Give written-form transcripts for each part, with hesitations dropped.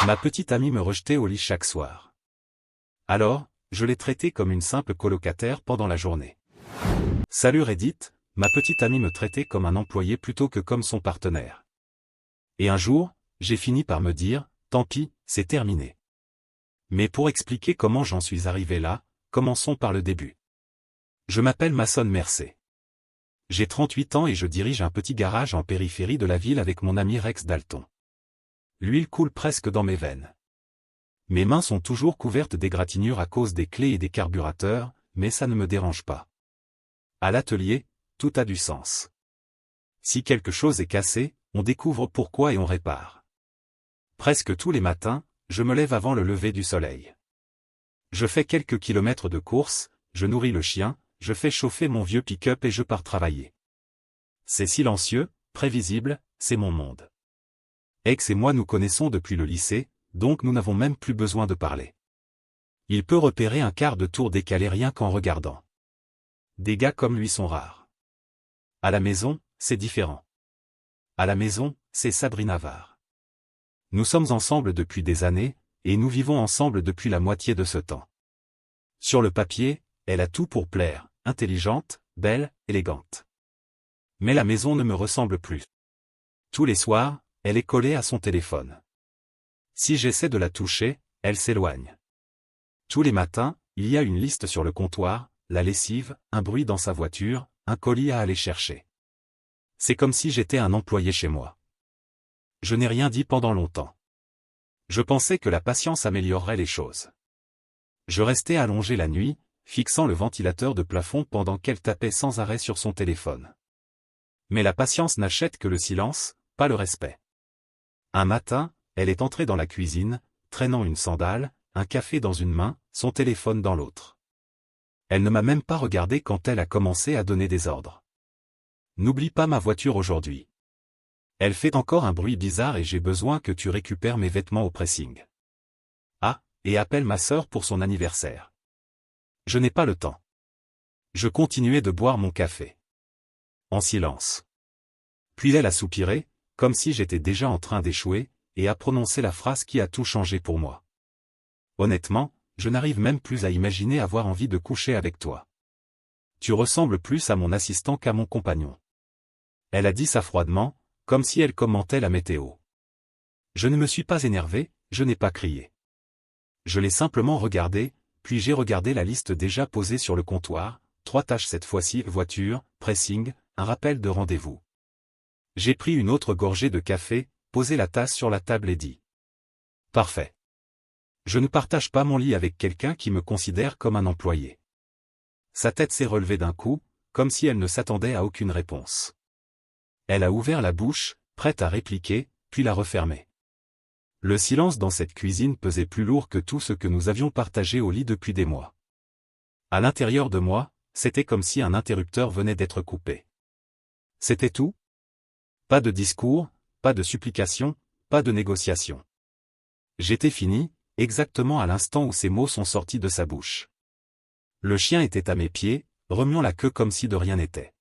Ma petite amie me rejetait au lit chaque soir. Alors, je l'ai traitée comme une simple colocataire pendant la journée. Salut Reddit, ma petite amie me traitait comme un employé plutôt que comme son partenaire. Et un jour, j'ai fini par me dire, tant pis, c'est terminé. Mais pour expliquer comment j'en suis arrivé là, commençons par le début. Je m'appelle Mason Mercé. J'ai 38 ans et je dirige un petit garage en périphérie de la ville avec mon ami Rex Dalton. L'huile coule presque dans mes veines. Mes mains sont toujours couvertes d'égratignures à cause des clés et des carburateurs, mais ça ne me dérange pas. À l'atelier, tout a du sens. Si quelque chose est cassé, on découvre pourquoi et on répare. Presque tous les matins, je me lève avant le lever du soleil. Je fais quelques kilomètres de course, je nourris le chien, je fais chauffer mon vieux pick-up et je pars travailler. C'est silencieux, prévisible, c'est mon monde. Ex et moi nous connaissons depuis le lycée, donc nous n'avons même plus besoin de parler. Il peut repérer un quart de tour décalé rien qu'en regardant. Des gars comme lui sont rares. À la maison, c'est différent. À la maison, c'est Sabrina Var. Nous sommes ensemble depuis des années, et nous vivons ensemble depuis la moitié de ce temps. Sur le papier, elle a tout pour plaire, intelligente, belle, élégante. Mais la maison ne me ressemble plus. Tous les soirs, elle est collée à son téléphone. Si j'essaie de la toucher, elle s'éloigne. Tous les matins, il y a une liste sur le comptoir, la lessive, un bruit dans sa voiture, un colis à aller chercher. C'est comme si j'étais un employé chez moi. Je n'ai rien dit pendant longtemps. Je pensais que la patience améliorerait les choses. Je restais allongé la nuit, fixant le ventilateur de plafond pendant qu'elle tapait sans arrêt sur son téléphone. Mais la patience n'achète que le silence, pas le respect. Un matin, elle est entrée dans la cuisine, traînant une sandale, un café dans une main, son téléphone dans l'autre. Elle ne m'a même pas regardé quand elle a commencé à donner des ordres. N'oublie pas ma voiture aujourd'hui. Elle fait encore un bruit bizarre et j'ai besoin que tu récupères mes vêtements au pressing. Ah, et appelle ma sœur pour son anniversaire. Je n'ai pas le temps. Je continuais de boire mon café. En silence. Puis elle a soupiré, comme si j'étais déjà en train d'échouer, et a prononcé la phrase qui a tout changé pour moi. Honnêtement, je n'arrive même plus à imaginer avoir envie de coucher avec toi. Tu ressembles plus à mon assistant qu'à mon compagnon. Elle a dit ça froidement, comme si elle commentait la météo. Je ne me suis pas énervé, je n'ai pas crié. Je l'ai simplement regardé, puis j'ai regardé la liste déjà posée sur le comptoir, 3 tâches cette fois-ci, voiture, pressing, un rappel de rendez-vous. J'ai pris une autre gorgée de café, posé la tasse sur la table et dit. Parfait. Je ne partage pas mon lit avec quelqu'un qui me considère comme un employé. Sa tête s'est relevée d'un coup, comme si elle ne s'attendait à aucune réponse. Elle a ouvert la bouche, prête à répliquer, puis l'a refermée. Le silence dans cette cuisine pesait plus lourd que tout ce que nous avions partagé au lit depuis des mois. À l'intérieur de moi, c'était comme si un interrupteur venait d'être coupé. C'était tout? Pas de discours, pas de supplication, pas de négociation. J'étais fini, exactement à l'instant où ces mots sont sortis de sa bouche. Le chien était à mes pieds, remuant la queue comme si de rien n'était.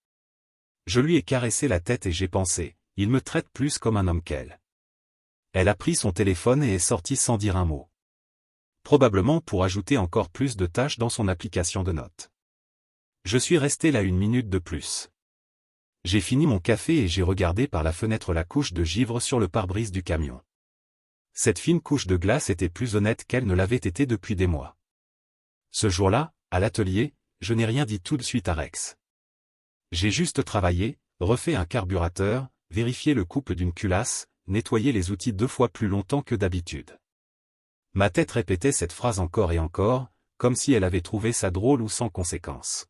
Je lui ai caressé la tête et j'ai pensé, il me traite plus comme un homme qu'elle. Elle a pris son téléphone et est sortie sans dire un mot. Probablement pour ajouter encore plus de tâches dans son application de notes. Je suis resté là 1 minute de plus. J'ai fini mon café et j'ai regardé par la fenêtre la couche de givre sur le pare-brise du camion. Cette fine couche de glace était plus honnête qu'elle ne l'avait été depuis des mois. Ce jour-là, à l'atelier, je n'ai rien dit tout de suite à Rex. J'ai juste travaillé, refait un carburateur, vérifié le couple d'une culasse, nettoyé les outils 2 fois plus longtemps que d'habitude. Ma tête répétait cette phrase encore et encore, comme si elle avait trouvé ça drôle ou sans conséquence.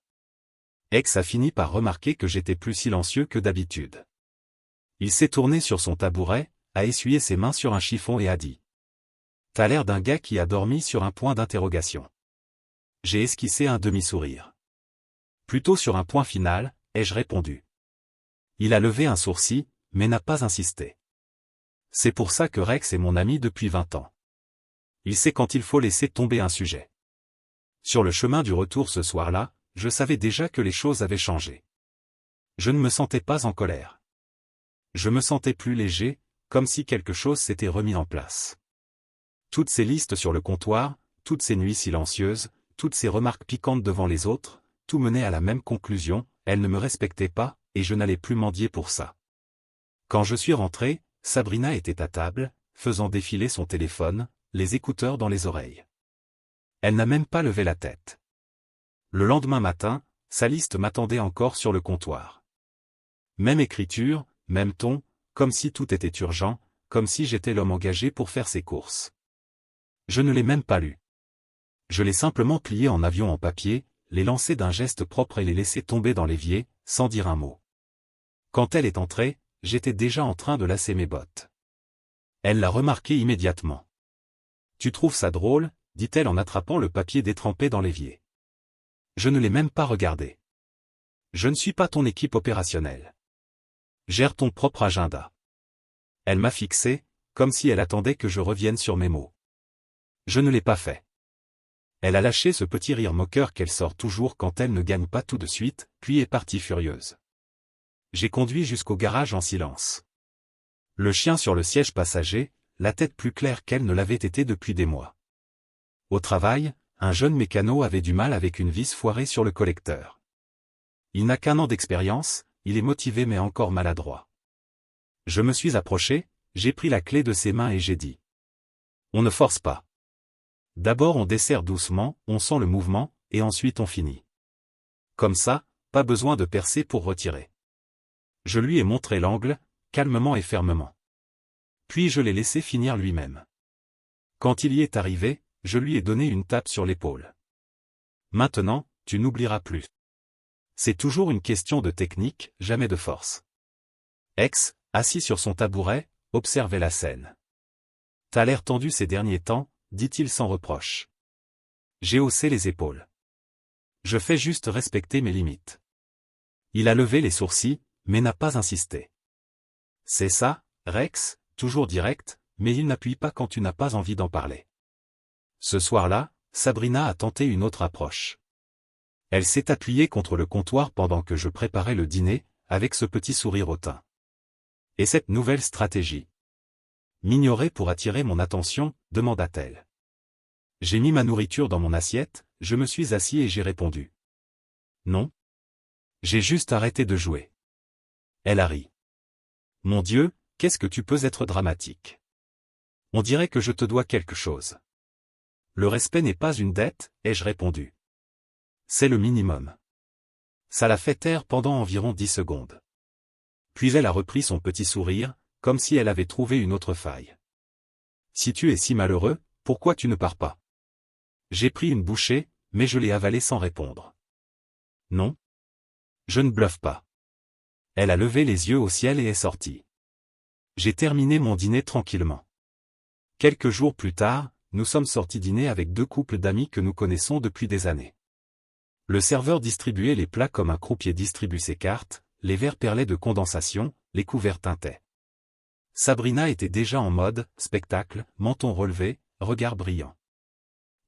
Ex a fini par remarquer que j'étais plus silencieux que d'habitude. Il s'est tourné sur son tabouret, a essuyé ses mains sur un chiffon et a dit. T'as l'air d'un gars qui a dormi sur un point d'interrogation. J'ai esquissé un demi-sourire. Plutôt sur un point final, ai-je répondu. Il a levé un sourcil, mais n'a pas insisté. C'est pour ça que Rex est mon ami depuis 20 ans. Il sait quand il faut laisser tomber un sujet. Sur le chemin du retour ce soir-là, je savais déjà que les choses avaient changé. Je ne me sentais pas en colère. Je me sentais plus léger, comme si quelque chose s'était remis en place. Toutes ces listes sur le comptoir, toutes ces nuits silencieuses, toutes ces remarques piquantes devant les autres, tout menait à la même conclusion, elle ne me respectait pas, et je n'allais plus mendier pour ça. Quand je suis rentré, Sabrina était à table, faisant défiler son téléphone, les écouteurs dans les oreilles. Elle n'a même pas levé la tête. Le lendemain matin, sa liste m'attendait encore sur le comptoir. Même écriture, même ton, comme si tout était urgent, comme si j'étais l'homme engagé pour faire ses courses. Je ne l'ai même pas lu. Je l'ai simplement plié en avion en papier, les lancé d'un geste propre et les laissé tomber dans l'évier, sans dire un mot. Quand elle est entrée, j'étais déjà en train de lasser mes bottes. Elle l'a remarqué immédiatement. « Tu trouves ça drôle ?» dit-elle en attrapant le papier détrempé dans l'évier. Je ne l'ai même pas regardé. Je ne suis pas ton équipe opérationnelle. Gère ton propre agenda. Elle m'a fixé, comme si elle attendait que je revienne sur mes mots. Je ne l'ai pas fait. Elle a lâché ce petit rire moqueur qu'elle sort toujours quand elle ne gagne pas tout de suite, puis est partie furieuse. J'ai conduit jusqu'au garage en silence. Le chien sur le siège passager, la tête plus claire qu'elle ne l'avait été depuis des mois. Au travail, un jeune mécano avait du mal avec une vis foirée sur le collecteur. Il n'a qu'1 an d'expérience, il est motivé mais encore maladroit. Je me suis approché, j'ai pris la clé de ses mains et j'ai dit. On ne force pas. D'abord on desserre doucement, on sent le mouvement, et ensuite on finit. Comme ça, pas besoin de percer pour retirer. Je lui ai montré l'angle, calmement et fermement. Puis je l'ai laissé finir lui-même. Quand il y est arrivé, je lui ai donné une tape sur l'épaule. Maintenant, tu n'oublieras plus. C'est toujours une question de technique, jamais de force. Ex, assis sur son tabouret, observait la scène. T'as l'air tendu ces derniers temps, dit-il sans reproche. J'ai haussé les épaules. Je fais juste respecter mes limites. Il a levé les sourcils, mais n'a pas insisté. C'est ça, Rex, toujours direct, mais il n'appuie pas quand tu n'as pas envie d'en parler. Ce soir-là, Sabrina a tenté une autre approche. Elle s'est appuyée contre le comptoir pendant que je préparais le dîner, avec ce petit sourire hautain. Et cette nouvelle stratégie? M'ignorer pour attirer mon attention, demanda-t-elle. J'ai mis ma nourriture dans mon assiette, je me suis assis et j'ai répondu. Non. J'ai juste arrêté de jouer. Elle a ri. Mon Dieu, qu'est-ce que tu peux être dramatique. On dirait que je te dois quelque chose. Le respect n'est pas une dette, ai-je répondu. C'est le minimum. Ça l'a fait taire pendant environ 10 secondes. Puis elle a repris son petit sourire, comme si elle avait trouvé une autre faille. Si tu es si malheureux, pourquoi tu ne pars pas? J'ai pris une bouchée, mais je l'ai avalée sans répondre. Non. Je ne bluffe pas. Elle a levé les yeux au ciel et est sortie. J'ai terminé mon dîner tranquillement. Quelques jours plus tard, nous sommes sortis dîner avec 2 couples d'amis que nous connaissons depuis des années. Le serveur distribuait les plats comme un croupier distribue ses cartes, les verres perlaient de condensation, les couverts tintaient. Sabrina était déjà en mode spectacle, menton relevé, regard brillant.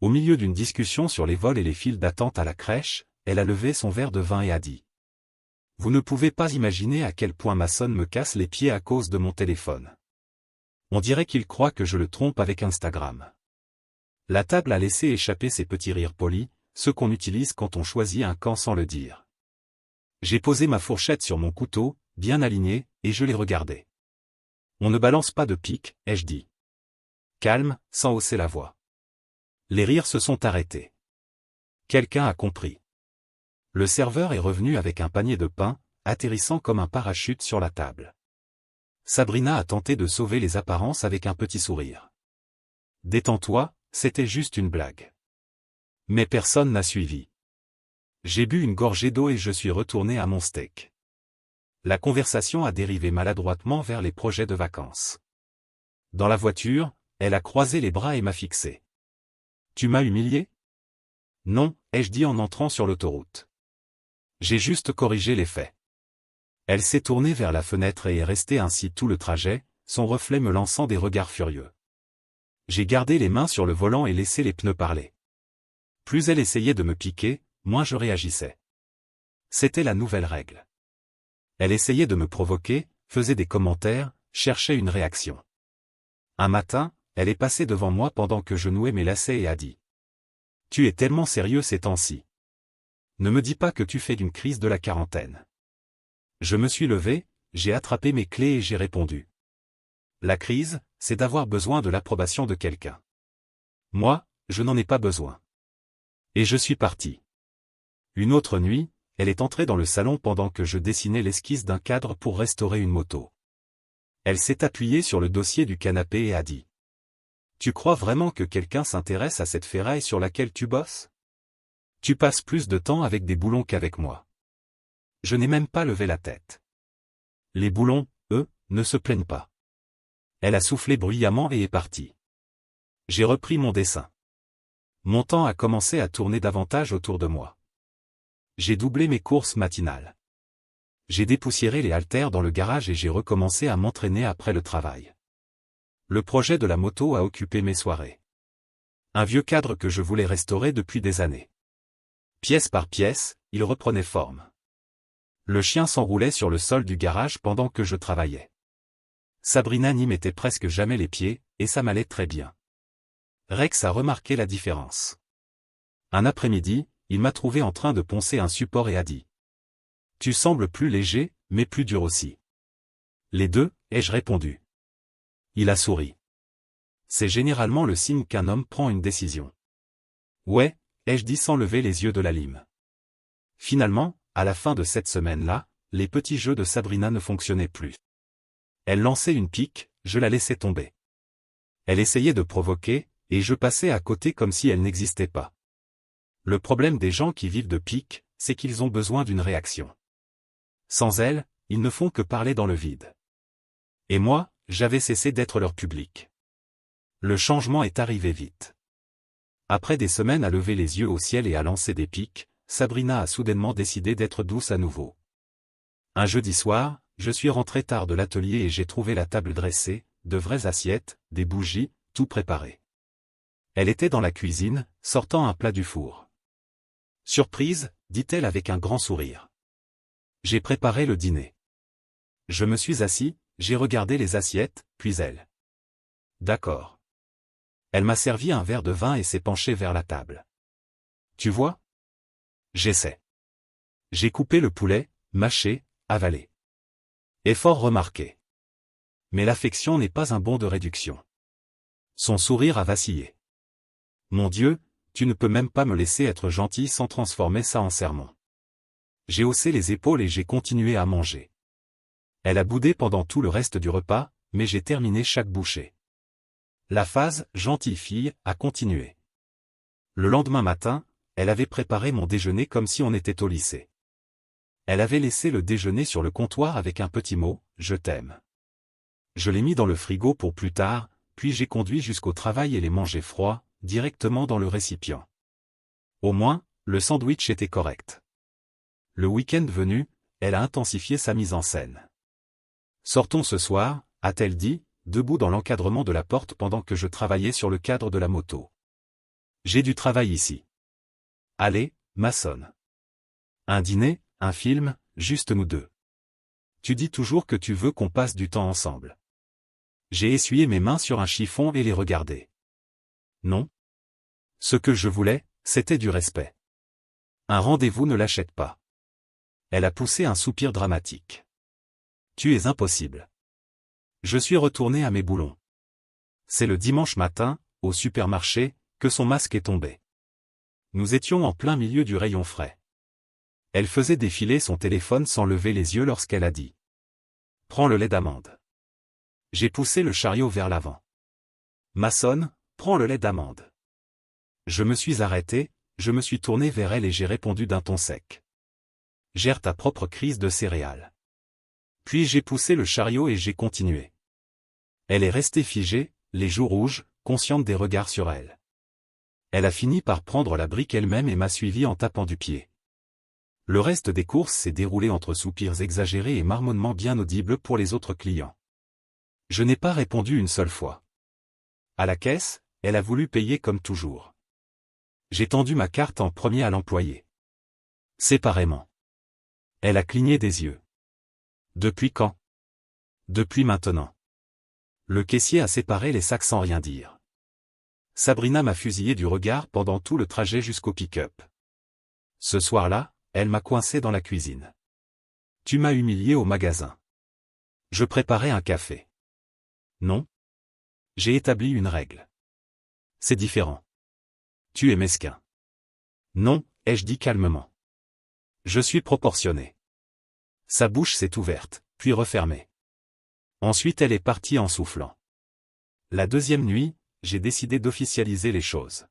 Au milieu d'une discussion sur les vols et les files d'attente à la crèche, elle a levé son verre de vin et a dit. Vous ne pouvez pas imaginer à quel point ma sonne me casse les pieds à cause de mon téléphone. On dirait qu'il croit que je le trompe avec Instagram. La table a laissé échapper ses petits rires polis, ceux qu'on utilise quand on choisit un camp sans le dire. J'ai posé ma fourchette sur mon couteau, bien aligné, et je l'ai regardé. On ne balance pas de pique, ai-je dit. Calme, sans hausser la voix. Les rires se sont arrêtés. Quelqu'un a compris. Le serveur est revenu avec un panier de pain, atterrissant comme un parachute sur la table. Sabrina a tenté de sauver les apparences avec un petit sourire. Détends-toi, c'était juste une blague. Mais personne n'a suivi. J'ai bu une gorgée d'eau et je suis retourné à mon steak. La conversation a dérivé maladroitement vers les projets de vacances. Dans la voiture, elle a croisé les bras et m'a fixé. Tu m'as humilié? Non, ai-je dit en entrant sur l'autoroute. J'ai juste corrigé les faits. Elle s'est tournée vers la fenêtre et est restée ainsi tout le trajet, son reflet me lançant des regards furieux. J'ai gardé les mains sur le volant et laissé les pneus parler. Plus elle essayait de me piquer, moins je réagissais. C'était la nouvelle règle. Elle essayait de me provoquer, faisait des commentaires, cherchait une réaction. Un matin, elle est passée devant moi pendant que je nouais mes lacets et a dit. Tu es tellement sérieux ces temps-ci. Ne me dis pas que tu fais d'une crise de la quarantaine. Je me suis levé, j'ai attrapé mes clés et j'ai répondu. La crise, c'est d'avoir besoin de l'approbation de quelqu'un. Moi, je n'en ai pas besoin. Et je suis parti. Une autre nuit, elle est entrée dans le salon pendant que je dessinais l'esquisse d'un cadre pour restaurer une moto. Elle s'est appuyée sur le dossier du canapé et a dit. Tu crois vraiment que quelqu'un s'intéresse à cette ferraille sur laquelle tu bosses? Tu passes plus de temps avec des boulons qu'avec moi. Je n'ai même pas levé la tête. Les boulons, eux, ne se plaignent pas. Elle a soufflé bruyamment et est partie. J'ai repris mon dessin. Mon temps a commencé à tourner davantage autour de moi. J'ai doublé mes courses matinales. J'ai dépoussiéré les haltères dans le garage et j'ai recommencé à m'entraîner après le travail. Le projet de la moto a occupé mes soirées. Un vieux cadre que je voulais restaurer depuis des années. Pièce par pièce, il reprenait forme. Le chien s'enroulait sur le sol du garage pendant que je travaillais. Sabrina n'y mettait presque jamais les pieds, et ça m'allait très bien. Rex a remarqué la différence. Un après-midi, il m'a trouvé en train de poncer un support et a dit. Tu sembles plus léger, mais plus dur aussi. Les deux, ai-je répondu. Il a souri. C'est généralement le signe qu'un homme prend une décision. Ouais, ai-je dit sans lever les yeux de la lime. Finalement, à la fin de cette semaine-là, les petits jeux de Sabrina ne fonctionnaient plus. Elle lançait une pique, je la laissais tomber. Elle essayait de provoquer, et je passais à côté comme si elle n'existait pas. Le problème des gens qui vivent de piques, c'est qu'ils ont besoin d'une réaction. Sans elle, ils ne font que parler dans le vide. Et moi, j'avais cessé d'être leur public. Le changement est arrivé vite. Après des semaines à lever les yeux au ciel et à lancer des piques, Sabrina a soudainement décidé d'être douce à nouveau. Un jeudi soir, je suis rentré tard de l'atelier et j'ai trouvé la table dressée, de vraies assiettes, des bougies, tout préparé. Elle était dans la cuisine, sortant un plat du four. Surprise, dit-elle avec un grand sourire. J'ai préparé le dîner. Je me suis assis, j'ai regardé les assiettes, puis elle. D'accord. Elle m'a servi un verre de vin et s'est penchée vers la table. Tu vois? J'essaie. J'ai coupé le poulet, mâché, avalé. Effort remarqué. Mais l'affection n'est pas un bon de réduction. Son sourire a vacillé. Mon Dieu, tu ne peux même pas me laisser être gentil sans transformer ça en sermon. J'ai haussé les épaules et j'ai continué à manger. Elle a boudé pendant tout le reste du repas, mais j'ai terminé chaque bouchée. La phase « gentille fille » a continué. Le lendemain matin, elle avait préparé mon déjeuner comme si on était au lycée. Elle avait laissé le déjeuner sur le comptoir avec un petit mot « Je t'aime ». Je l'ai mis dans le frigo pour plus tard, puis j'ai conduit jusqu'au travail et les mangé froids, directement dans le récipient. Au moins, le sandwich était correct. Le week-end venu, elle a intensifié sa mise en scène. Sortons ce soir, a-t-elle dit, debout dans l'encadrement de la porte pendant que je travaillais sur le cadre de la moto. J'ai du travail ici. Allez, maçonne. Un dîner, un film, juste nous deux. Tu dis toujours que tu veux qu'on passe du temps ensemble. J'ai essuyé mes mains sur un chiffon et les regardé. Non. Ce que je voulais, c'était du respect. Un rendez-vous ne l'achète pas. Elle a poussé un soupir dramatique. Tu es impossible. Je suis retourné à mes boulons. C'est le dimanche matin, au supermarché, que son masque est tombé. Nous étions en plein milieu du rayon frais. Elle faisait défiler son téléphone sans lever les yeux lorsqu'elle a dit. Prends le lait d'amande. J'ai poussé le chariot vers l'avant. Maçonne, prends le lait d'amande. Je me suis arrêté, je me suis tourné vers elle et j'ai répondu d'un ton sec. Gère ta propre crise de céréales. Puis j'ai poussé le chariot et j'ai continué. Elle est restée figée, les joues rouges, consciente des regards sur elle. Elle a fini par prendre la brique elle-même et m'a suivi en tapant du pied. Le reste des courses s'est déroulé entre soupirs exagérés et marmonnements bien audibles pour les autres clients. Je n'ai pas répondu une seule fois. À la caisse, elle a voulu payer comme toujours. J'ai tendu ma carte en premier à l'employé. Séparément. Elle a cligné des yeux. Depuis quand? Depuis maintenant. Le caissier a séparé les sacs sans rien dire. Sabrina m'a fusillé du regard pendant tout le trajet jusqu'au pick-up. Ce soir-là, elle m'a coincé dans la cuisine. Tu m'as humilié au magasin. Je préparais un café. Non. J'ai établi une règle. C'est différent. Tu es mesquin. Non, ai-je dit calmement. Je suis proportionné. Sa bouche s'est ouverte, puis refermée. Ensuite elle est partie en soufflant. La deuxième nuit, j'ai décidé d'officialiser les choses.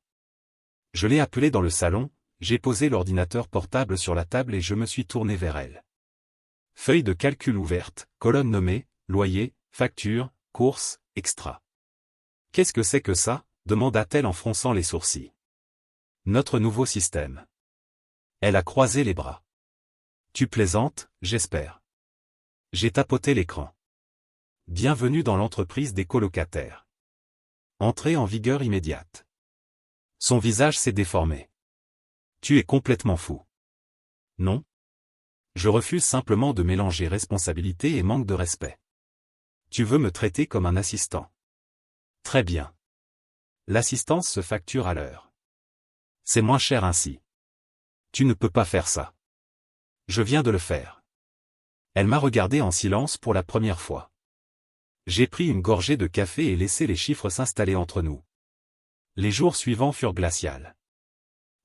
Je l'ai appelée dans le salon, j'ai posé l'ordinateur portable sur la table et je me suis tourné vers elle. Feuille de calcul ouverte, colonne nommée, loyer, facture, courses, extra. Qu'est-ce que c'est que ça? Demanda-t-elle en fronçant les sourcils. Notre nouveau système. Elle a croisé les bras. Tu plaisantes, j'espère. J'ai tapoté l'écran. Bienvenue dans l'entreprise des colocataires. Entrée en vigueur immédiate. Son visage s'est déformé. Tu es complètement fou. Non. Je refuse simplement de mélanger responsabilité et manque de respect. Tu veux me traiter comme un assistant. Très bien. L'assistance se facture à l'heure. C'est moins cher ainsi. Tu ne peux pas faire ça. Je viens de le faire. Elle m'a regardé en silence pour la première fois. J'ai pris une gorgée de café et laissé les chiffres s'installer entre nous. Les jours suivants furent glacials.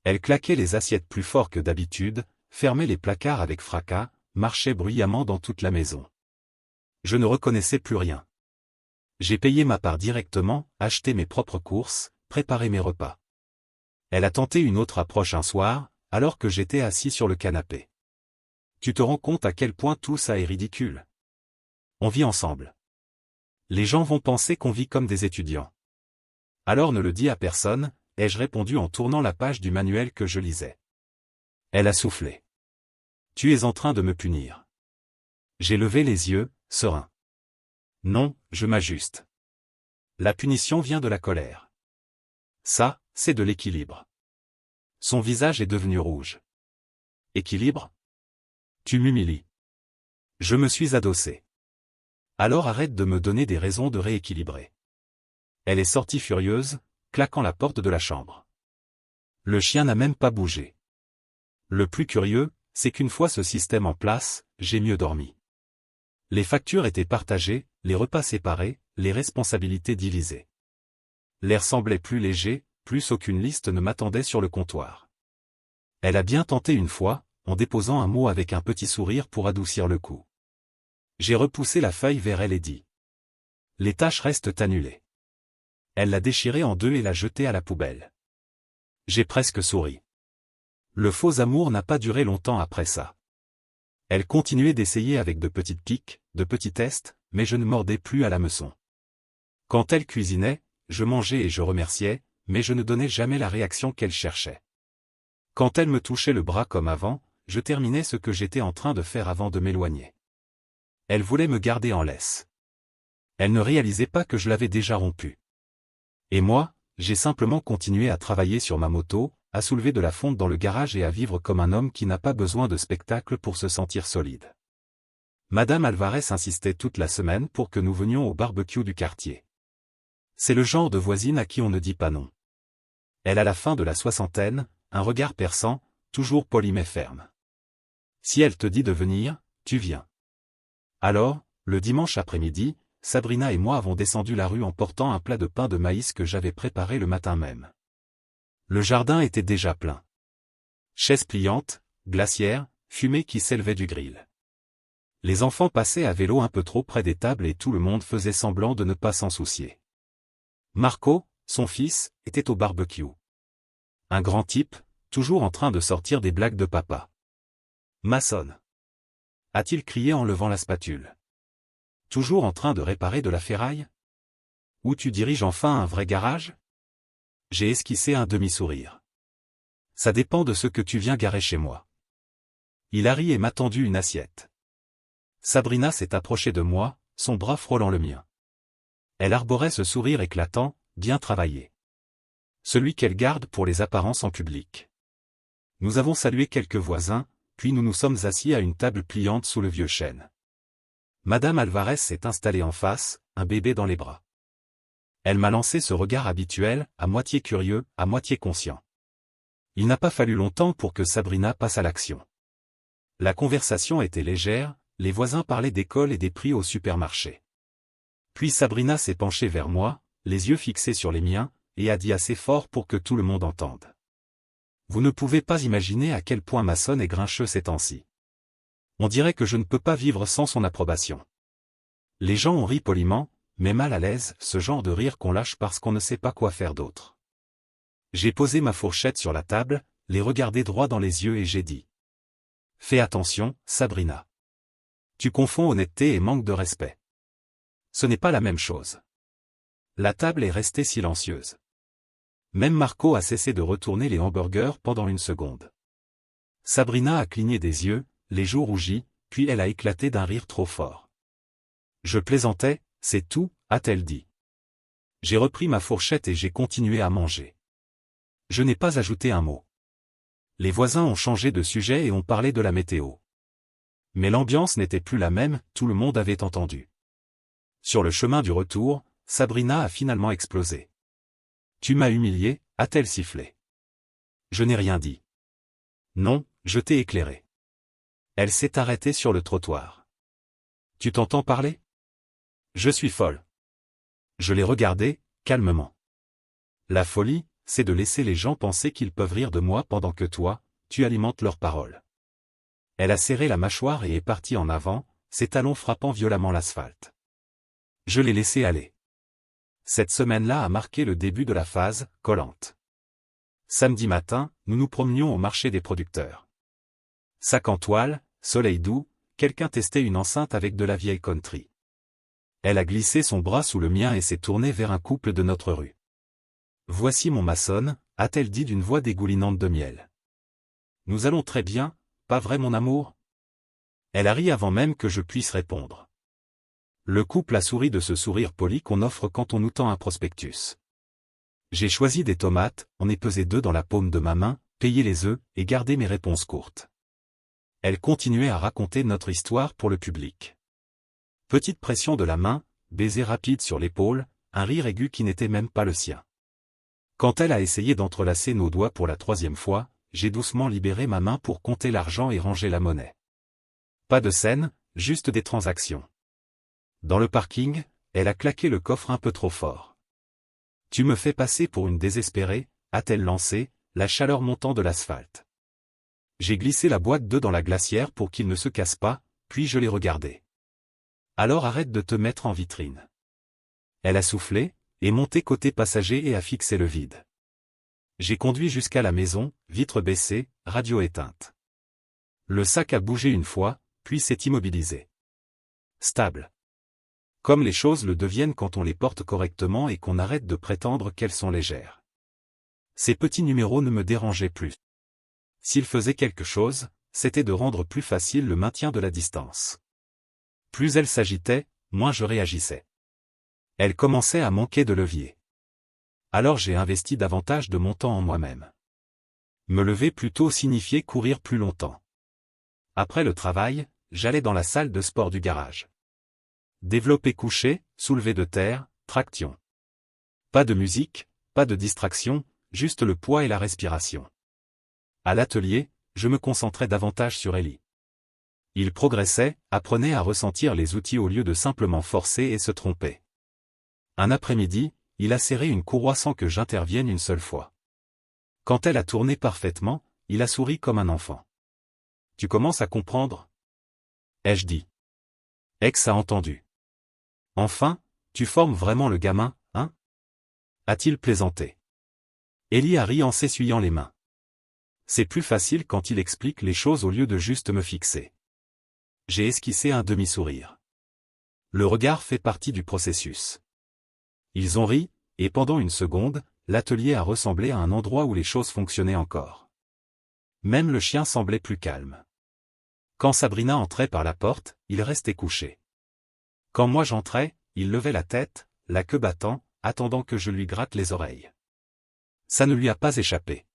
Elle claquait les assiettes plus fort que d'habitude, fermait les placards avec fracas, marchait bruyamment dans toute la maison. Je ne reconnaissais plus rien. J'ai payé ma part directement, acheté mes propres courses, préparé mes repas. Elle a tenté une autre approche un soir, alors que j'étais assis sur le canapé. Tu te rends compte à quel point tout ça est ridicule? On vit ensemble. Les gens vont penser qu'on vit comme des étudiants. Alors ne le dis à personne, ai-je répondu en tournant la page du manuel que je lisais. Elle a soufflé. Tu es en train de me punir. J'ai levé les yeux, serein. Non, je m'ajuste. La punition vient de la colère. Ça, c'est de l'équilibre. Son visage est devenu rouge. Équilibre? Tu m'humilies. Je me suis adossé. Alors arrête de me donner des raisons de rééquilibrer. Elle est sortie furieuse, claquant la porte de la chambre. Le chien n'a même pas bougé. Le plus curieux, c'est qu'une fois ce système en place, j'ai mieux dormi. Les factures étaient partagées, les repas séparés, les responsabilités divisées. L'air semblait plus léger, plus aucune liste ne m'attendait sur le comptoir. Elle a bien tenté une fois, en déposant un mot avec un petit sourire pour adoucir le coup. J'ai repoussé la feuille vers elle et dit. Les tâches restent annulées. Elle l'a déchirée en deux et l'a jetée à la poubelle. J'ai presque souri. Le faux amour n'a pas duré longtemps après ça. Elle continuait d'essayer avec de petites piques, de petits tests, mais je ne mordais plus à l'hameçon. Quand elle cuisinait, je mangeais et je remerciais, mais je ne donnais jamais la réaction qu'elle cherchait. Quand elle me touchait le bras comme avant, je terminais ce que j'étais en train de faire avant de m'éloigner. Elle voulait me garder en laisse. Elle ne réalisait pas que je l'avais déjà rompu. Et moi, j'ai simplement continué à travailler sur ma moto, à soulever de la fonte dans le garage et à vivre comme un homme qui n'a pas besoin de spectacle pour se sentir solide. Madame Alvarez insistait toute la semaine pour que nous venions au barbecue du quartier. C'est le genre de voisine à qui on ne dit pas non. Elle a la fin de la soixantaine, un regard perçant, toujours poli mais ferme. Si elle te dit de venir, tu viens. Alors, le dimanche après-midi, Sabrina et moi avons descendu la rue en portant un plat de pain de maïs que j'avais préparé le matin même. Le jardin était déjà plein. Chaises pliantes, glacières, fumée qui s'élevait du grill. Les enfants passaient à vélo un peu trop près des tables et tout le monde faisait semblant de ne pas s'en soucier. Marco, son fils, était au barbecue. Un grand type, toujours en train de sortir des blagues de papa. Maçonne. A-t-il crié en levant la spatule. Toujours en train de réparer de la ferraille? Où tu diriges enfin un vrai garage? J'ai esquissé un demi-sourire. Ça dépend de ce que tu viens garer chez moi. Il a ri et m'a tendu une assiette. Sabrina s'est approchée de moi, son bras frôlant le mien. Elle arborait ce sourire éclatant, bien travaillé. Celui qu'elle garde pour les apparences en public. Nous avons salué quelques voisins, puis nous nous sommes assis à une table pliante sous le vieux chêne. Madame Alvarez s'est installée en face, un bébé dans les bras. Elle m'a lancé ce regard habituel, à moitié curieux, à moitié conscient. Il n'a pas fallu longtemps pour que Sabrina passe à l'action. La conversation était légère, les voisins parlaient d'école et des prix au supermarché. Puis Sabrina s'est penchée vers moi, les yeux fixés sur les miens, et a dit assez fort pour que tout le monde entende. Vous ne pouvez pas imaginer à quel point Masson est grincheux ces temps-ci. On dirait que je ne peux pas vivre sans son approbation. Les gens ont ri poliment, mais mal à l'aise, ce genre de rire qu'on lâche parce qu'on ne sait pas quoi faire d'autre. J'ai posé ma fourchette sur la table, les regardé droit dans les yeux et j'ai dit. Fais attention, Sabrina. Tu confonds honnêteté et manque de respect. Ce n'est pas la même chose. La table est restée silencieuse. Même Marco a cessé de retourner les hamburgers pendant une seconde. Sabrina a cligné des yeux, les joues rougies, puis elle a éclaté d'un rire trop fort. Je plaisantais, c'est tout, a-t-elle dit. J'ai repris ma fourchette et j'ai continué à manger. Je n'ai pas ajouté un mot. Les voisins ont changé de sujet et ont parlé de la météo. Mais l'ambiance n'était plus la même, tout le monde avait entendu. Sur le chemin du retour, Sabrina a finalement explosé. Tu m'as humilié, a-t-elle sifflé. Je n'ai rien dit. Non, je t'ai éclairé. Elle s'est arrêtée sur le trottoir. Tu t'entends parler? Je suis folle. Je l'ai regardée, calmement. La folie, c'est de laisser les gens penser qu'ils peuvent rire de moi pendant que toi, tu alimentes leurs paroles. Elle a serré la mâchoire et est partie en avant, ses talons frappant violemment l'asphalte. Je l'ai laissé aller. Cette semaine-là a marqué le début de la phase « collante ». Samedi matin, nous nous promenions au marché des producteurs. Sac en toile, soleil doux, quelqu'un testait une enceinte avec de la vieille country. Elle a glissé son bras sous le mien et s'est tournée vers un couple de notre rue. « Voici mon Masson », a-t-elle dit d'une voix dégoulinante de miel. « Nous allons très bien, pas vrai mon amour ?» Elle a ri avant même que je puisse répondre. Le couple a souri de ce sourire poli qu'on offre quand on nous tend un prospectus. J'ai choisi des tomates, en ai pesé 2 dans la paume de ma main, payé les œufs, et gardé mes réponses courtes. Elle continuait à raconter notre histoire pour le public. Petite pression de la main, baiser rapide sur l'épaule, un rire aigu qui n'était même pas le sien. Quand elle a essayé d'entrelacer nos doigts pour la 3e fois, j'ai doucement libéré ma main pour compter l'argent et ranger la monnaie. Pas de scène, juste des transactions. Dans le parking, elle a claqué le coffre un peu trop fort. « Tu me fais passer pour une désespérée », a-t-elle lancé, la chaleur montant de l'asphalte. J'ai glissé la boîte d'œufs dans la glacière pour qu'il ne se casse pas, puis je l'ai regardé. « Alors arrête de te mettre en vitrine. » Elle a soufflé, est montée côté passager et a fixé le vide. J'ai conduit jusqu'à la maison, vitre baissée, radio éteinte. Le sac a bougé une fois, puis s'est immobilisé. Stable. Comme les choses le deviennent quand on les porte correctement et qu'on arrête de prétendre qu'elles sont légères. Ces petits numéros ne me dérangeaient plus. S'ils faisaient quelque chose, c'était de rendre plus facile le maintien de la distance. Plus elle s'agitait, moins je réagissais. Elle commençait à manquer de levier. Alors j'ai investi davantage de mon temps en moi-même. Me lever plus tôt signifiait courir plus longtemps. Après le travail, j'allais dans la salle de sport du garage. Développé couché, soulevé de terre, traction. Pas de musique, pas de distraction, juste le poids et la respiration. À l'atelier, je me concentrais davantage sur Ellie. Il progressait, apprenait à ressentir les outils au lieu de simplement forcer et se tromper. Un après-midi, il a serré une courroie sans que j'intervienne une seule fois. Quand elle a tourné parfaitement, il a souri comme un enfant. « Tu commences à comprendre ?» ai-je dit. Ex a entendu. « Enfin, tu formes vraiment le gamin, hein ?» a-t-il plaisanté. Ellie a ri en s'essuyant les mains. C'est plus facile quand il explique les choses au lieu de juste me fixer. J'ai esquissé un demi-sourire. Le regard fait partie du processus. Ils ont ri, et pendant une seconde, l'atelier a ressemblé à un endroit où les choses fonctionnaient encore. Même le chien semblait plus calme. Quand Sabrina entrait par la porte, il restait couché. Quand moi j'entrais, il levait la tête, la queue battant, attendant que je lui gratte les oreilles. Ça ne lui a pas échappé.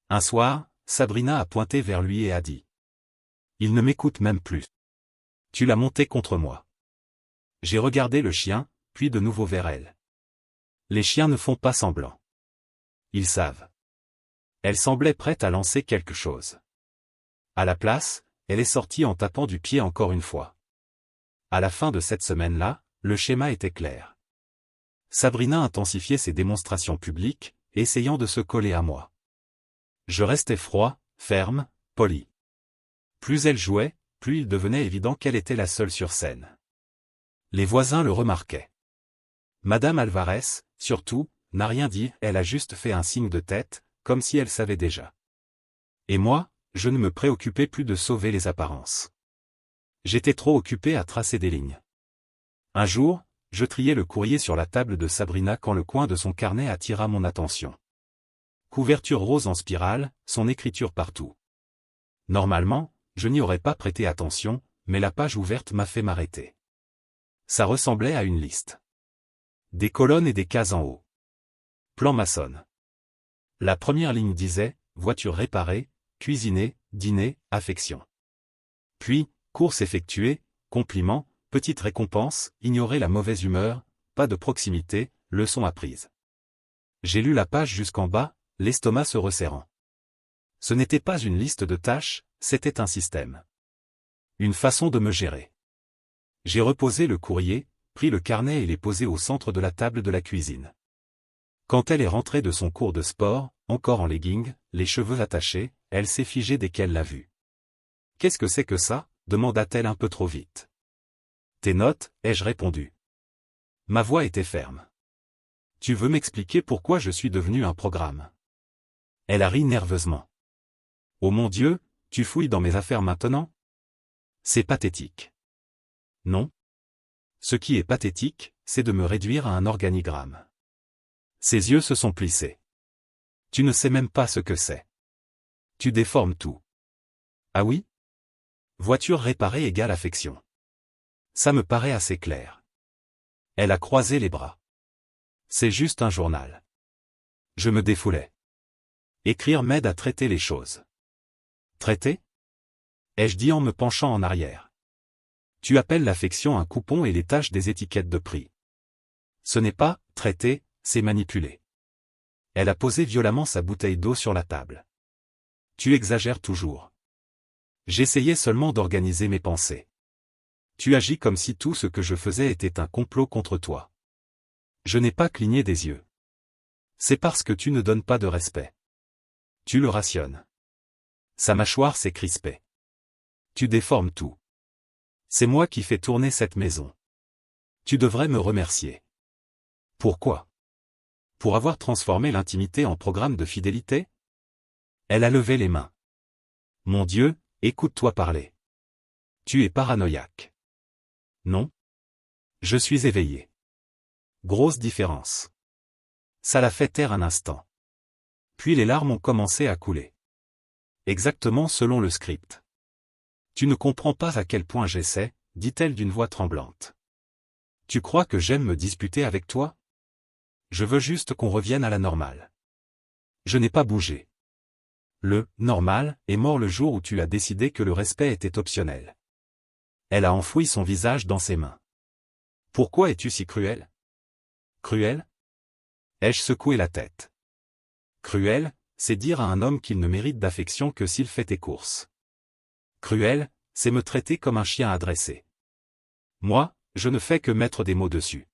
Un soir, Sabrina a pointé vers lui et a dit. Il ne m'écoute même plus. Tu l'as montée contre moi. J'ai regardé le chien, puis de nouveau vers elle. Les chiens ne font pas semblant. Ils savent. Elle semblait prête à lancer quelque chose. À la place, elle est sortie en tapant du pied encore une fois. À la fin de cette semaine-là, le schéma était clair. Sabrina intensifiait ses démonstrations publiques, essayant de se coller à moi. Je restais froid, ferme, poli. Plus elle jouait, plus il devenait évident qu'elle était la seule sur scène. Les voisins le remarquaient. Madame Alvarez, surtout, n'a rien dit, elle a juste fait un signe de tête, comme si elle savait déjà. Et moi, je ne me préoccupais plus de sauver les apparences. J'étais trop occupé à tracer des lignes. Un jour, je triais le courrier sur la table de Sabrina quand le coin de son carnet attira mon attention. Couverture rose en spirale, son écriture partout. Normalement, je n'y aurais pas prêté attention, mais la page ouverte m'a fait m'arrêter. Ça ressemblait à une liste. Des colonnes et des cases en haut. Plan maçonne. La première ligne disait, voiture réparée, cuisiner, dîner, affection. Puis, course effectuée, compliment, petite récompense, ignorer la mauvaise humeur, pas de proximité, leçon apprise. J'ai lu la page jusqu'en bas, l'estomac se resserrant. Ce n'était pas une liste de tâches, c'était un système. Une façon de me gérer. J'ai reposé le courrier, pris le carnet et l'ai posé au centre de la table de la cuisine. Quand elle est rentrée de son cours de sport, encore en legging, les cheveux attachés, elle s'est figée dès qu'elle l'a vu. « Qu'est-ce que c'est que ça ?» demanda-t-elle un peu trop vite. « Tes notes » ai-je répondu. Ma voix était ferme. « Tu veux m'expliquer pourquoi je suis devenu un programme ?» Elle a ri nerveusement. « Oh mon Dieu, tu fouilles dans mes affaires maintenant ? C'est pathétique. » Non. Ce qui est pathétique, c'est de me réduire à un organigramme. Ses yeux se sont plissés. Tu ne sais même pas ce que c'est. Tu déformes tout. Ah oui ? Voiture réparée égale affection. Ça me paraît assez clair. Elle a croisé les bras. C'est juste un journal. Je me défoulais. Écrire m'aide à traiter les choses. Traiter ? Ai-je dit en me penchant en arrière. Tu appelles l'affection un coupon et les tâches des étiquettes de prix. Ce n'est pas traiter, c'est manipuler. Elle a posé violemment sa bouteille d'eau sur la table. Tu exagères toujours. J'essayais seulement d'organiser mes pensées. Tu agis comme si tout ce que je faisais était un complot contre toi. Je n'ai pas cligné des yeux. C'est parce que tu ne donnes pas de respect. Tu le rationnes. Sa mâchoire s'est crispée. Tu déformes tout. C'est moi qui fais tourner cette maison. Tu devrais me remercier. Pourquoi ? Pour avoir transformé l'intimité en programme de fidélité ? Elle a levé les mains. Mon Dieu, écoute-toi parler. Tu es paranoïaque. Non ? Je suis éveillé. Grosse différence. Ça l'a fait taire un instant. Puis les larmes ont commencé à couler. Exactement selon le script. Tu ne comprends pas à quel point j'essaie, dit-elle d'une voix tremblante. Tu crois que j'aime me disputer avec toi ? Je veux juste qu'on revienne à la normale. Je n'ai pas bougé. Le « normal » est mort le jour où tu as décidé que le respect était optionnel. Elle a enfoui son visage dans ses mains. Pourquoi es-tu si cruel ? Cruel ? Ai-je secoué la tête ? Cruel, c'est dire à un homme qu'il ne mérite d'affection que s'il fait tes courses. Cruel, c'est me traiter comme un chien adressé. Moi, je ne fais que mettre des mots dessus.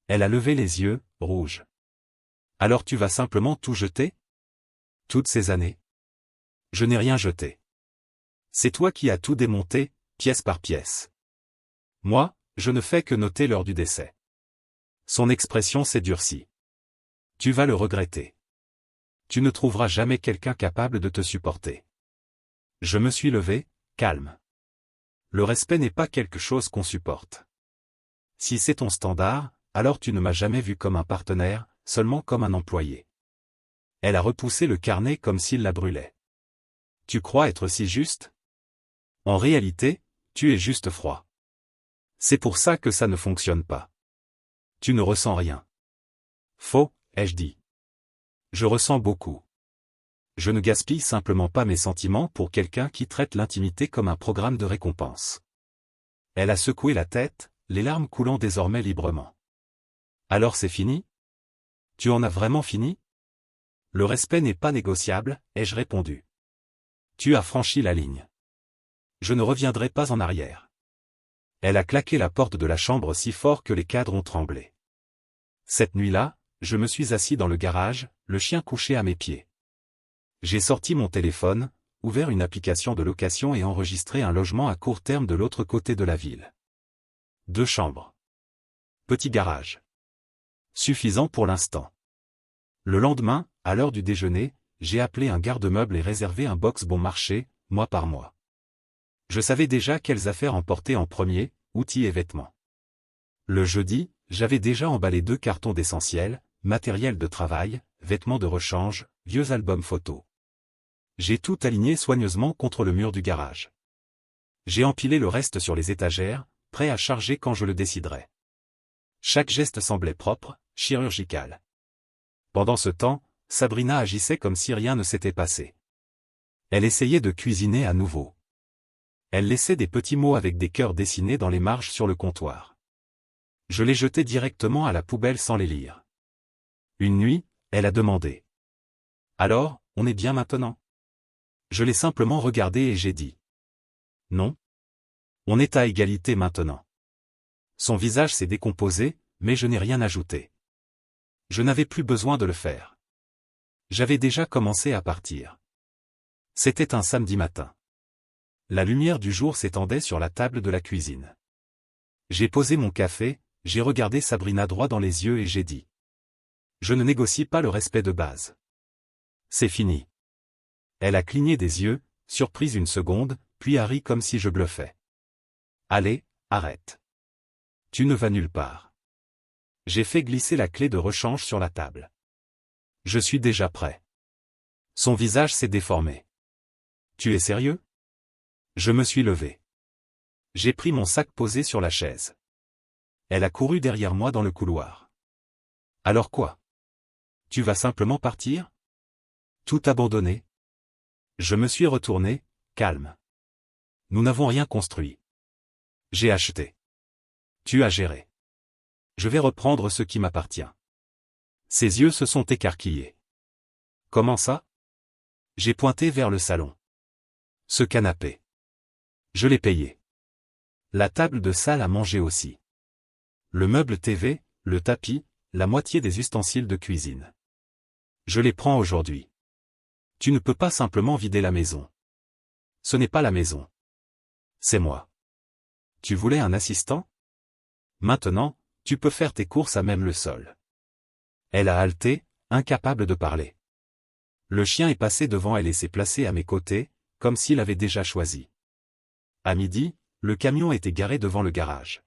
Elle a levé les yeux, rouge. Alors tu vas simplement tout jeter ? Toutes ces années ? Je n'ai rien jeté. C'est toi qui as tout démonté, pièce par pièce. Moi, je ne fais que noter l'heure du décès. Son expression s'est durcie. Tu vas le regretter. Tu ne trouveras jamais quelqu'un capable de te supporter. Je me suis levé, calme. Le respect n'est pas quelque chose qu'on supporte. Si c'est ton standard, alors tu ne m'as jamais vu comme un partenaire, seulement comme un employé. Elle a repoussé le carnet comme s'il la brûlait. Tu crois être si juste ? En réalité, tu es juste froid. C'est pour ça que ça ne fonctionne pas. Tu ne ressens rien. Faux, ai-je dit. Je ressens beaucoup. Je ne gaspille simplement pas mes sentiments pour quelqu'un qui traite l'intimité comme un programme de récompense. Elle a secoué la tête, les larmes coulant désormais librement. Alors c'est fini? Tu en as vraiment fini? Le respect n'est pas négociable, ai-je répondu. Tu as franchi la ligne. Je ne reviendrai pas en arrière. Elle a claqué la porte de la chambre si fort que les cadres ont tremblé. Cette nuit-là, je me suis assis dans le garage, le chien couché à mes pieds. J'ai sorti mon téléphone, ouvert une application de location et enregistré un logement à court terme de l'autre côté de la ville. 2 chambres. Petit garage. Suffisant pour l'instant. Le lendemain, à l'heure du déjeuner, j'ai appelé un garde-meuble et réservé un box bon marché, mois par mois. Je savais déjà quelles affaires emporter en premier, outils et vêtements. Le jeudi, j'avais déjà emballé 2 cartons d'essentiels, matériel de travail, vêtements de rechange, vieux albums photos. J'ai tout aligné soigneusement contre le mur du garage. J'ai empilé le reste sur les étagères, prêt à charger quand je le déciderais. Chaque geste semblait propre, chirurgical. Pendant ce temps, Sabrina agissait comme si rien ne s'était passé. Elle essayait de cuisiner à nouveau. Elle laissait des petits mots avec des cœurs dessinés dans les marges sur le comptoir. Je les jetais directement à la poubelle sans les lire. Une nuit, elle a demandé. « Alors, on est bien maintenant ?» Je l'ai simplement regardé et j'ai dit. « Non. On est à égalité maintenant. » Son visage s'est décomposé, mais je n'ai rien ajouté. Je n'avais plus besoin de le faire. J'avais déjà commencé à partir. C'était un samedi matin. La lumière du jour s'étendait sur la table de la cuisine. J'ai posé mon café, j'ai regardé Sabrina droit dans les yeux et j'ai dit. Je ne négocie pas le respect de base. C'est fini. Elle a cligné des yeux, surprise une seconde, puis a ri comme si je bluffais. Allez, arrête. Tu ne vas nulle part. J'ai fait glisser la clé de rechange sur la table. Je suis déjà prêt. Son visage s'est déformé. Tu es sérieux? Je me suis levé. J'ai pris mon sac posé sur la chaise. Elle a couru derrière moi dans le couloir. Alors quoi? Tu vas simplement partir? Tout abandonner? Je me suis retourné, calme. Nous n'avons rien construit. J'ai acheté. Tu as géré. Je vais reprendre ce qui m'appartient. Ses yeux se sont écarquillés. Comment ça? J'ai pointé vers le salon. Ce canapé. Je l'ai payé. La table de salle à manger aussi. Le meuble TV, le tapis, la moitié des ustensiles de cuisine. Je les prends aujourd'hui. Tu ne peux pas simplement vider la maison. Ce n'est pas la maison. C'est moi. Tu voulais un assistant? Maintenant, tu peux faire tes courses à même le sol. Elle a halté, incapable de parler. Le chien est passé devant elle et s'est placé à mes côtés, comme s'il avait déjà choisi. À midi, le camion était garé devant le garage.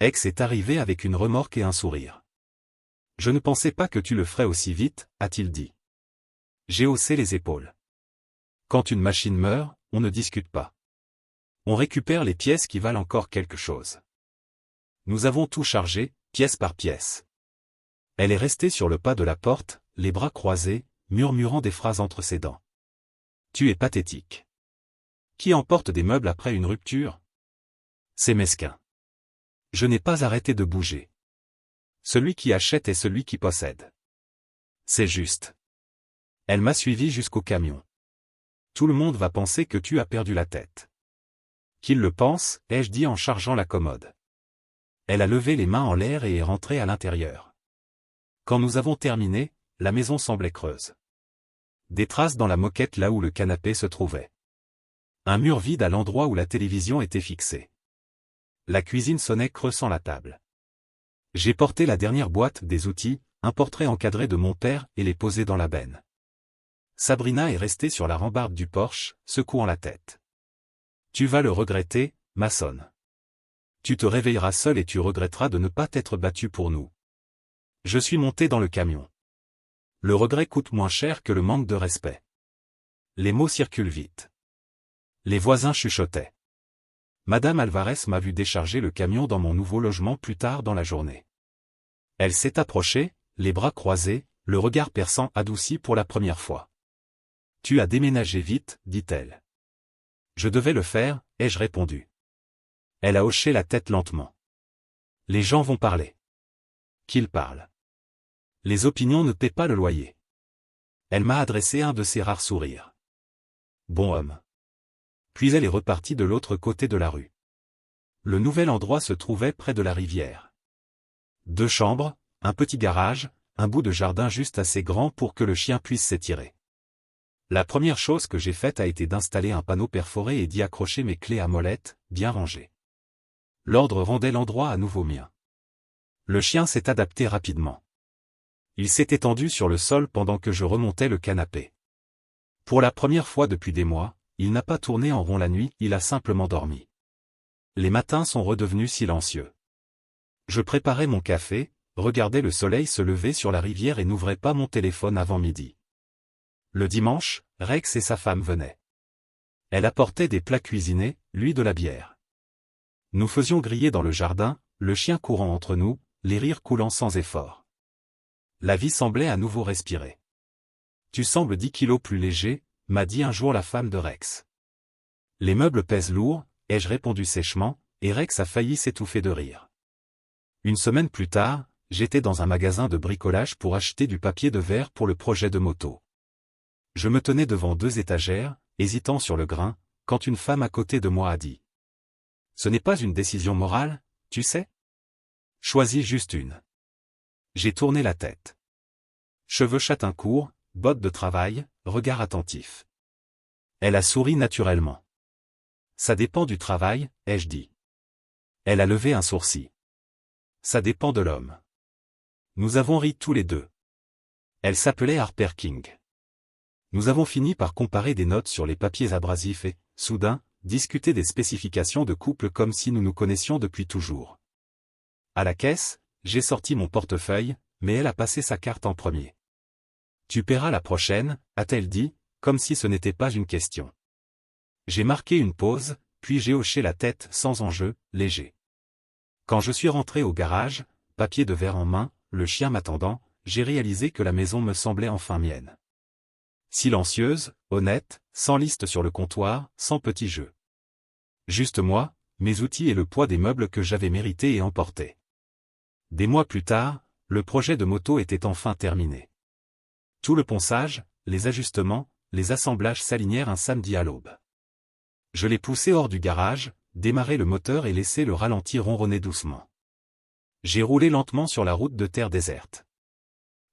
Ex est arrivé avec une remorque et un sourire. « Je ne pensais pas que tu le ferais aussi vite, a-t-il dit. J'ai haussé les épaules. Quand une machine meurt, on ne discute pas. On récupère les pièces qui valent encore quelque chose. Nous avons tout chargé, pièce par pièce. Elle est restée sur le pas de la porte, les bras croisés, murmurant des phrases entre ses dents. Tu es pathétique. Qui emporte des meubles après une rupture? C'est mesquin. Je n'ai pas arrêté de bouger. Celui qui achète est celui qui possède. C'est juste. Elle m'a suivi jusqu'au camion. Tout le monde va penser que tu as perdu la tête. Qu'il le pense, ai-je dit en chargeant la commode. Elle a levé les mains en l'air et est rentrée à l'intérieur. Quand nous avons terminé, la maison semblait creuse. Des traces dans la moquette là où le canapé se trouvait. Un mur vide à l'endroit où la télévision était fixée. La cuisine sonnait creusant la table. J'ai porté la dernière boîte des outils, un portrait encadré de mon père et les posé dans la benne. Sabrina est restée sur la rambarde du porche, secouant la tête. Tu vas le regretter, maçonne. Tu te réveilleras seul et tu regretteras de ne pas t'être battu pour nous. Je suis monté dans le camion. Le regret coûte moins cher que le manque de respect. Les mots circulent vite. Les voisins chuchotaient. Madame Alvarez m'a vu décharger le camion dans mon nouveau logement plus tard dans la journée. Elle s'est approchée, les bras croisés, le regard perçant adouci pour la première fois. Tu as déménagé vite, dit-elle. Je devais le faire, ai-je répondu. Elle a hoché la tête lentement. Les gens vont parler. Qu'ils parlent. Les opinions ne paient pas le loyer. Elle m'a adressé un de ses rares sourires. Bon homme. Puis elle est repartie de l'autre côté de la rue. Le nouvel endroit se trouvait près de la rivière. 2 chambres, un petit garage, un bout de jardin juste assez grand pour que le chien puisse s'étirer. La première chose que j'ai faite a été d'installer un panneau perforé et d'y accrocher mes clés à molette, bien rangées. L'ordre rendait l'endroit à nouveau mien. Le chien s'est adapté rapidement. Il s'est étendu sur le sol pendant que je remontais le canapé. Pour la première fois depuis des mois, il n'a pas tourné en rond la nuit, il a simplement dormi. Les matins sont redevenus silencieux. Je préparais mon café, regardais le soleil se lever sur la rivière et n'ouvrais pas mon téléphone avant midi. Le dimanche, Rex et sa femme venaient. Elle apportait des plats cuisinés, lui de la bière. Nous faisions griller dans le jardin, le chien courant entre nous, les rires coulant sans effort. La vie semblait à nouveau respirer. Tu sembles 10 kilos plus léger, m'a dit un jour la femme de Rex. Les meubles pèsent lourd, ai-je répondu sèchement, et Rex a failli s'étouffer de rire. Une semaine plus tard, j'étais dans un magasin de bricolage pour acheter du papier de verre pour le projet de moto. Je me tenais devant 2 étagères, hésitant sur le grain, quand une femme à côté de moi a dit. Ce n'est pas une décision morale, tu sais? Choisis juste une. J'ai tourné la tête. Cheveux châtain courts, bottes de travail, regard attentif. Elle a souri naturellement. Ça dépend du travail, ai-je dit. Elle a levé un sourcil. Ça dépend de l'homme. Nous avons ri tous les deux. Elle s'appelait Harper King. Nous avons fini par comparer des notes sur les papiers abrasifs et, soudain, discuter des spécifications de couple comme si nous nous connaissions depuis toujours. À la caisse, j'ai sorti mon portefeuille, mais elle a passé sa carte en premier. Tu paieras la prochaine, a-t-elle dit, comme si ce n'était pas une question. J'ai marqué une pause, puis j'ai hoché la tête sans enjeu, léger. Quand je suis rentré au garage, papier de verre en main, le chien m'attendant, j'ai réalisé que la maison me semblait enfin mienne. Silencieuse, honnête, sans liste sur le comptoir, sans petits jeux. Juste moi, mes outils et le poids des meubles que j'avais mérités et emportés. Des mois plus tard, le projet de moto était enfin terminé. Tout le ponçage, les ajustements, les assemblages s'alignèrent un samedi à l'aube. Je l'ai poussé hors du garage, démarré le moteur et laissé le ralenti ronronner doucement. J'ai roulé lentement sur la route de terre déserte.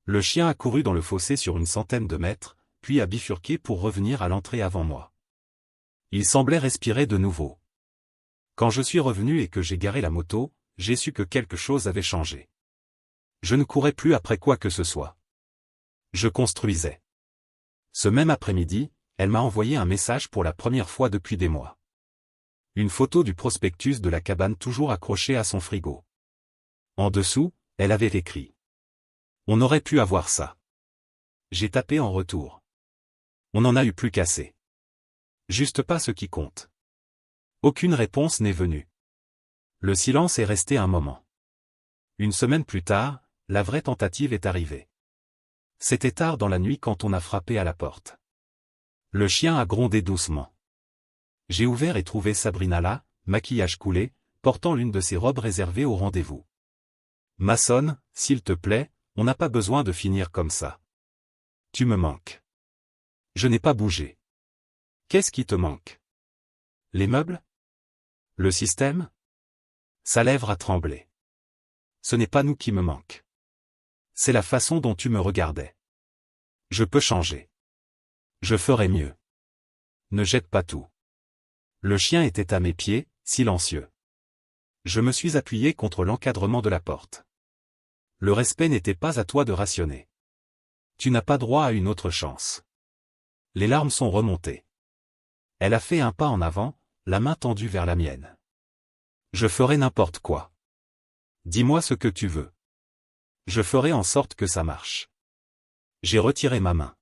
Le chien a couru dans le fossé sur une centaine de mètres, puis a bifurqué pour revenir à l'entrée avant moi. Il semblait respirer de nouveau. Quand je suis revenu et que j'ai garé la moto, j'ai su que quelque chose avait changé. Je ne courais plus après quoi que ce soit. Je construisais. Ce même après-midi, elle m'a envoyé un message pour la première fois depuis des mois. Une photo du prospectus de la cabane toujours accrochée à son frigo. En dessous, elle avait écrit. On aurait pu avoir ça. J'ai tapé en retour. On n'en a eu plus qu'assez. Juste pas ce qui compte. Aucune réponse n'est venue. Le silence est resté un moment. Une semaine plus tard, la vraie tentative est arrivée. C'était tard dans la nuit quand on a frappé à la porte. Le chien a grondé doucement. J'ai ouvert et trouvé Sabrina là, maquillage coulé, portant l'une de ses robes réservées au rendez-vous. Mason, s'il te plaît, on n'a pas besoin de finir comme ça. Tu me manques. Je n'ai pas bougé. Qu'est-ce qui te manque? Les meubles? Le système? Sa lèvre a tremblé. Ce n'est pas nous qui me manque. C'est la façon dont tu me regardais. Je peux changer. Je ferai mieux. Ne jette pas tout. Le chien était à mes pieds, silencieux. Je me suis appuyé contre l'encadrement de la porte. Le respect n'était pas à toi de rationner. Tu n'as pas droit à une autre chance. Les larmes sont remontées. Elle a fait un pas en avant, la main tendue vers la mienne. Je ferai n'importe quoi. Dis-moi ce que tu veux. Je ferai en sorte que ça marche. J'ai retiré ma main.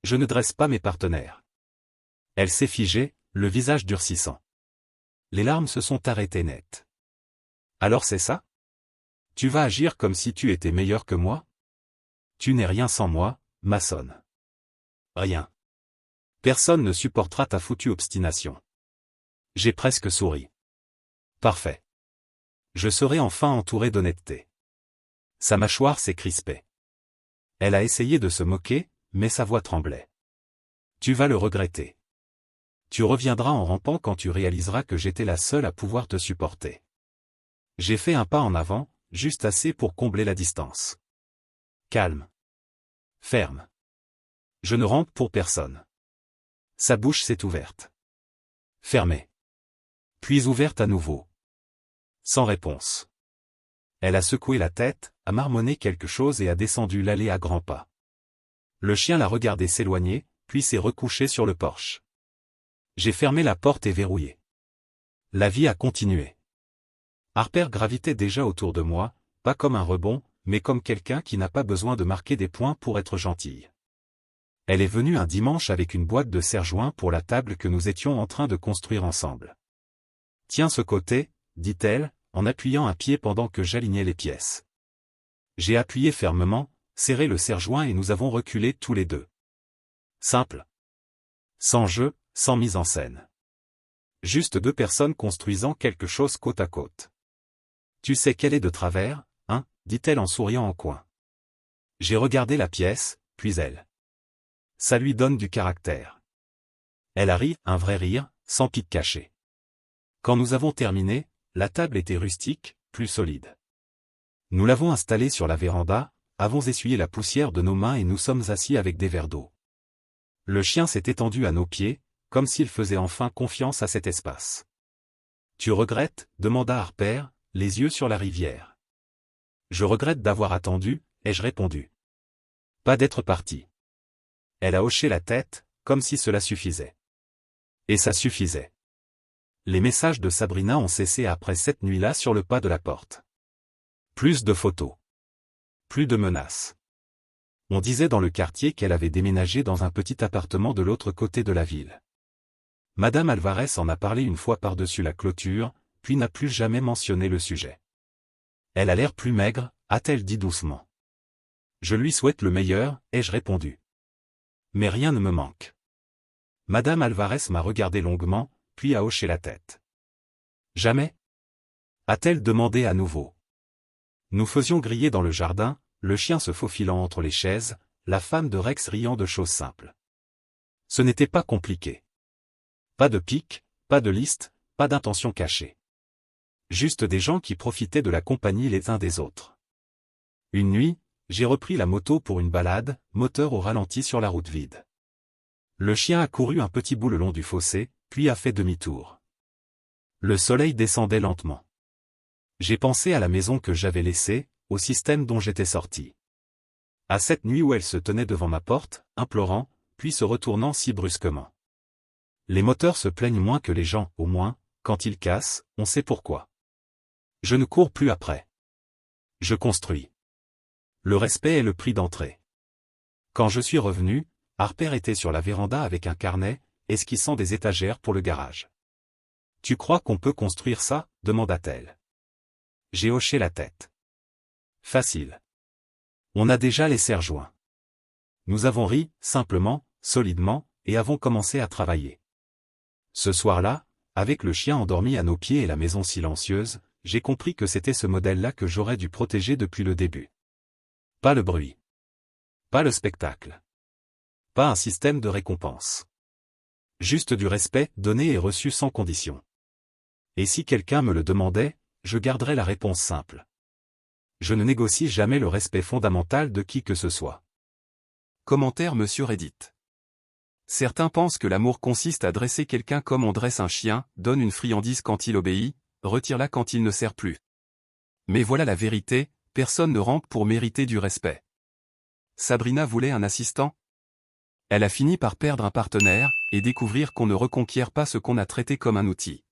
Je ne dresse pas mes partenaires. Elle s'est figée, le visage durcissant. Les larmes se sont arrêtées net. Alors c'est ça? Tu vas agir comme si tu étais meilleur que moi? Tu n'es rien sans moi, Mason. Rien. Personne ne supportera ta foutue obstination. J'ai presque souri. Parfait. Je serai enfin entouré d'honnêteté. Sa mâchoire s'est crispée. Elle a essayé de se moquer, mais sa voix tremblait. Tu vas le regretter. Tu reviendras en rampant quand tu réaliseras que j'étais la seule à pouvoir te supporter. J'ai fait un pas en avant, juste assez pour combler la distance. Calme. Ferme. Je ne rampe pour personne. Sa bouche s'est ouverte. Fermée. Puis ouverte à nouveau. Sans réponse. Elle a secoué la tête, a marmonné quelque chose et a descendu l'allée à grands pas. Le chien l'a regardé s'éloigner, puis s'est recouché sur le porche. J'ai fermé la porte et verrouillé. La vie a continué. Harper gravitait déjà autour de moi, pas comme un rebond, mais comme quelqu'un qui n'a pas besoin de marquer des points pour être gentille. Elle est venue un dimanche avec une boîte de serre-joints pour la table que nous étions en train de construire ensemble. « Tiens ce côté, dit-elle, en appuyant un pied pendant que j'alignais les pièces. J'ai appuyé fermement, serré le serre-joint et nous avons reculé tous les deux. Simple. Sans jeu, sans mise en scène. Juste deux personnes construisant quelque chose côte à côte. Tu sais qu'elle est de travers, hein, dit-elle en souriant en coin. J'ai regardé la pièce, puis elle. Ça lui donne du caractère. Elle a ri, un vrai rire, sans pique caché. Quand nous avons terminé, la table était rustique, plus solide. Nous l'avons installée sur la véranda, avons essuyé la poussière de nos mains et nous sommes assis avec des verres d'eau. Le chien s'est étendu à nos pieds, comme s'il faisait enfin confiance à cet espace. « Tu regrettes ?» demanda Harper, les yeux sur la rivière. « Je regrette d'avoir attendu », ai-je répondu. « Pas d'être parti. » Elle a hoché la tête, comme si cela suffisait. Et ça suffisait. Les messages de Sabrina ont cessé après cette nuit-là sur le pas de la porte. Plus de photos. Plus de menaces. On disait dans le quartier qu'elle avait déménagé dans un petit appartement de l'autre côté de la ville. Madame Alvarez en a parlé une fois par-dessus la clôture, puis n'a plus jamais mentionné le sujet. Elle a l'air plus maigre, a-t-elle dit doucement. Je lui souhaite le meilleur, ai-je répondu. Mais rien ne me manque. Madame Alvarez m'a regardé longuement, puis a hoché la tête. Jamais ? A-t-elle demandé à nouveau. Nous faisions griller dans le jardin, le chien se faufilant entre les chaises, la femme de Rex riant de choses simples. Ce n'était pas compliqué. Pas de pique, pas de liste, pas d'intention cachée. Juste des gens qui profitaient de la compagnie les uns des autres. Une nuit, j'ai repris la moto pour une balade, moteur au ralenti sur la route vide. Le chien a couru un petit bout le long du fossé, puis a fait demi-tour. Le soleil descendait lentement. J'ai pensé à la maison que j'avais laissée, au système dont j'étais sorti. À cette nuit où elle se tenait devant ma porte, implorant, puis se retournant si brusquement. Les moteurs se plaignent moins que les gens, au moins, quand ils cassent, on sait pourquoi. Je ne cours plus après. Je construis. Le respect est le prix d'entrée. Quand je suis revenu, Harper était sur la véranda avec un carnet, esquissant des étagères pour le garage. « Tu crois qu'on peut construire ça ?» demanda-t-elle. J'ai hoché la tête. Facile. On a déjà les serre-joints. Nous avons ri, simplement, solidement, et avons commencé à travailler. Ce soir-là, avec le chien endormi à nos pieds et la maison silencieuse, j'ai compris que c'était ce modèle-là que j'aurais dû protéger depuis le début. Pas le bruit. Pas le spectacle. Pas un système de récompense. Juste du respect, donné et reçu sans condition. Et si quelqu'un me le demandait, je garderais la réponse simple. Je ne négocie jamais le respect fondamental de qui que ce soit. Commentaire Monsieur Reddit. Certains pensent que l'amour consiste à dresser quelqu'un comme on dresse un chien, donne une friandise quand il obéit, retire-la quand il ne sert plus. Mais voilà la vérité, personne ne rampe pour mériter du respect. Sabrina voulait un assistant. Elle a fini par perdre un partenaire, et découvrir qu'on ne reconquiert pas ce qu'on a traité comme un outil.